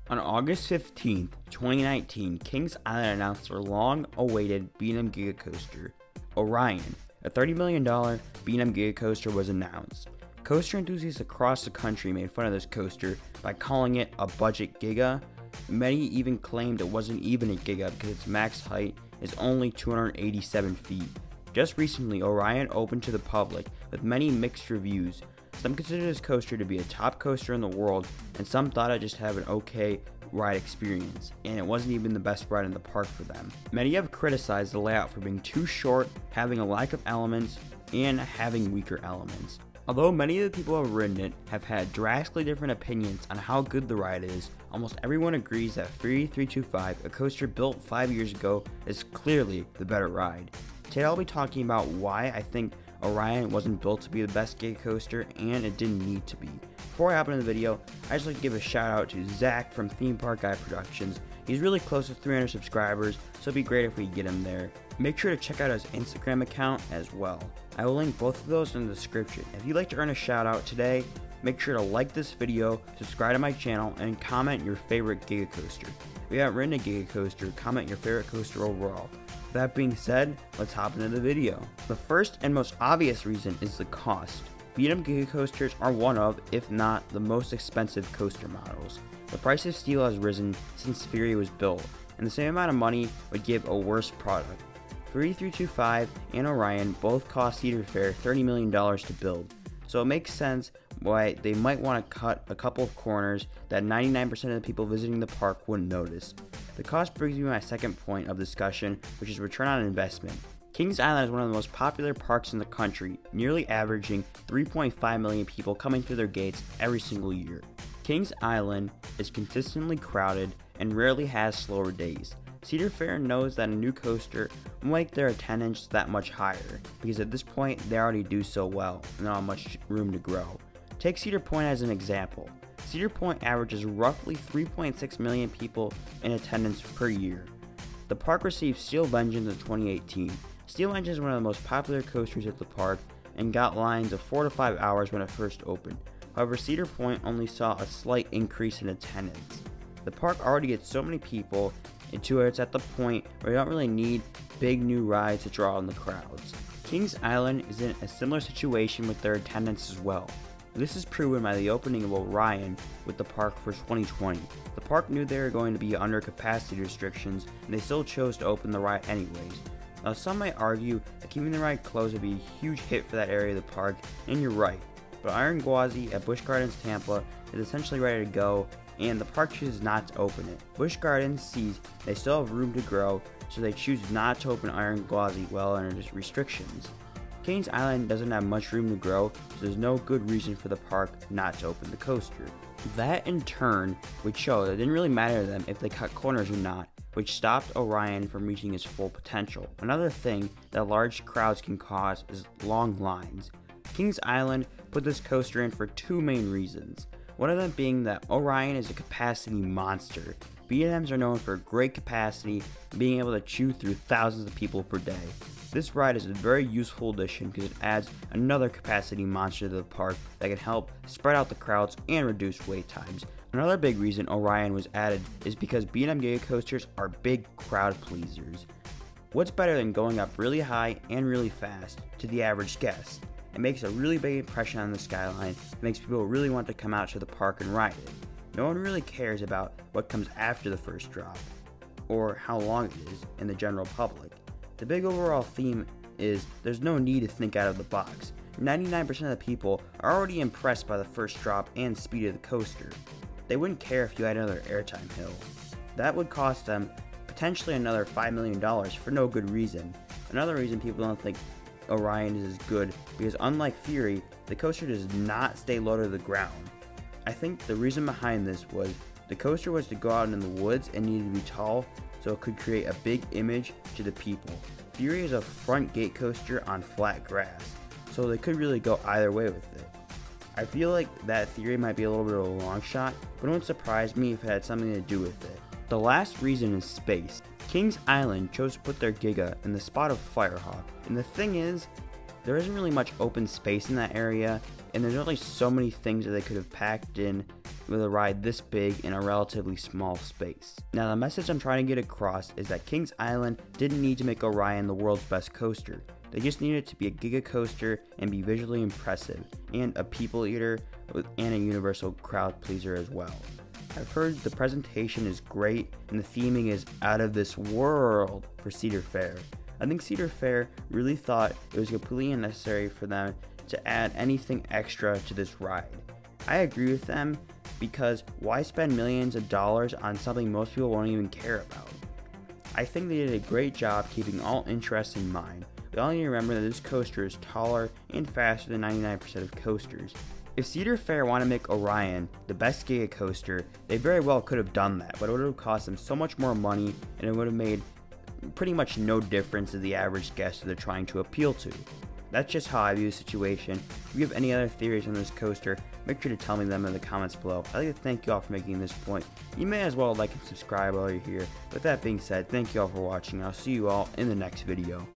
On August 15th, 2019, Kings Island announced their long-awaited B&M Giga coaster, Orion. A $30 million B&M Giga coaster was announced. Coaster enthusiasts across the country made fun of this coaster by calling it a budget Giga. Many even claimed it wasn't even a Giga because its max height is only 287 feet. Just recently, Orion opened to the public with many mixed reviews. Some considered this coaster to be a top coaster in the world, and some thought it just had an okay ride experience, and it wasn't even the best ride in the park for them. Many have criticized the layout for being too short, having a lack of elements, and having weaker elements. Although many of the people who have ridden it have had drastically different opinions on how good the ride is, almost everyone agrees that 3325, a coaster built 5 years ago, is clearly the better ride. Today I'll be talking about why I think Orion wasn't built to be the best Giga coaster, and it didn't need to be. Before I hop into the video, I'd just like to give a shout out to Zach from Themeparkguy Productions. He's really close to 300 subscribers, so it'd be great if we get him there. Make sure to check out his Instagram account as well. I will link both of those in the description. If you'd like to earn a shout out today, make sure to like this video, subscribe to my channel, and comment your favorite Giga coaster. If you haven't ridden a Giga coaster, comment your favorite coaster overall. That being said, let's hop into the video. The first and most obvious reason is the cost. B&M Giga coasters are one of, if not the most expensive coaster models. The price of steel has risen since Fury was built, and the same amount of money would give a worse product. 3325 and Orion both cost Cedar Fair $30 million to build, so it makes sense why they might want to cut a couple of corners that 99% of the people visiting the park wouldn't notice. The cost brings me to my second point of discussion, which is return on investment. Kings Island is one of the most popular parks in the country, nearly averaging 3.5 million people coming through their gates every single year. Kings Island is consistently crowded and rarely has slower days. Cedar Fair knows that a new coaster will make their attendance that much higher, because at this point they already do so well and don't have much room to grow. Take Cedar Point as an example. Cedar Point averages roughly 3.6 million people in attendance per year. The park received Steel Vengeance in 2018. Steel Vengeance is one of the most popular coasters at the park and got lines of 4 to 5 hours when it first opened. However, Cedar Point only saw a slight increase in attendance. The park already gets so many people into it, it's at the point where you don't really need big new rides to draw in the crowds. Kings Island is in a similar situation with their attendance as well. This is proven by the opening of Orion with the park for 2020. The park knew they were going to be under capacity restrictions, and they still chose to open the ride anyways. Now, some might argue that keeping the ride closed would be a huge hit for that area of the park, and you're right. But Iron Gwazi at Busch Gardens Tampa is essentially ready to go, and the park chooses not to open it. Busch Gardens sees they still have room to grow, so they choose not to open Iron Gwazi well under restrictions. Kings Island doesn't have much room to grow, so there's no good reason for the park not to open the coaster. That in turn would show that it didn't really matter to them if they cut corners or not, which stopped Orion from reaching its full potential. Another thing that large crowds can cause is long lines. Kings Island put this coaster in for two main reasons. One of them being that Orion is a capacity monster. B&Ms are known for great capacity and being able to chew through thousands of people per day. This ride is a very useful addition because it adds another capacity monster to the park that can help spread out the crowds and reduce wait times. Another big reason Orion was added is because B&M Giga coasters are big crowd pleasers. What's better than going up really high and really fast to the average guest? It makes a really big impression on the skyline. It makes people really want to come out to the park and ride it. No one really cares about what comes after the first drop, or how long it is in the general public. The big overall theme is there's no need to think out of the box. 99% of the people are already impressed by the first drop and speed of the coaster. They wouldn't care if you had another airtime hill. That would cost them potentially another $5 million for no good reason. Another reason people don't think Orion is as good because unlike Fury, the coaster does not stay low to the ground. I think the reason behind this was the coaster was to go out in the woods and needed to be tall, so it could create a big image to the people. Fury is a front gate coaster on flat grass, so they could really go either way with it. I feel like that theory might be a little bit of a long shot, but it wouldn't surprise me if it had something to do with it. The last reason is space. Kings Island chose to put their Giga in the spot of Firehawk, and the thing is, there isn't really much open space in that area, and there's only so many things that they could have packed in with a ride this big in a relatively small space. Now the message I'm trying to get across is that Kings Island didn't need to make Orion the world's best coaster. They just needed it to be a Giga coaster and be visually impressive, and a people eater and a universal crowd pleaser as well. I've heard the presentation is great and the theming is out of this world for Cedar Fair. I think Cedar Fair really thought it was completely unnecessary for them to add anything extra to this ride. I agree with them, because why spend millions of dollars on something most people won't even care about? I think they did a great job keeping all interests in mind. We all need to remember that this coaster is taller and faster than 99% of coasters. If Cedar Fair want to make Orion the best Giga coaster, they very well could have done that, but it would have cost them so much more money and it would have made pretty much no difference to the average guest that they're trying to appeal to. That's just how I view the situation. If you have any other theories on this coaster, make sure to tell me them in the comments below. I'd like to thank you all for making this point. You may as well like and subscribe while you're here. With that being said, thank you all for watching. I'll see you all in the next video.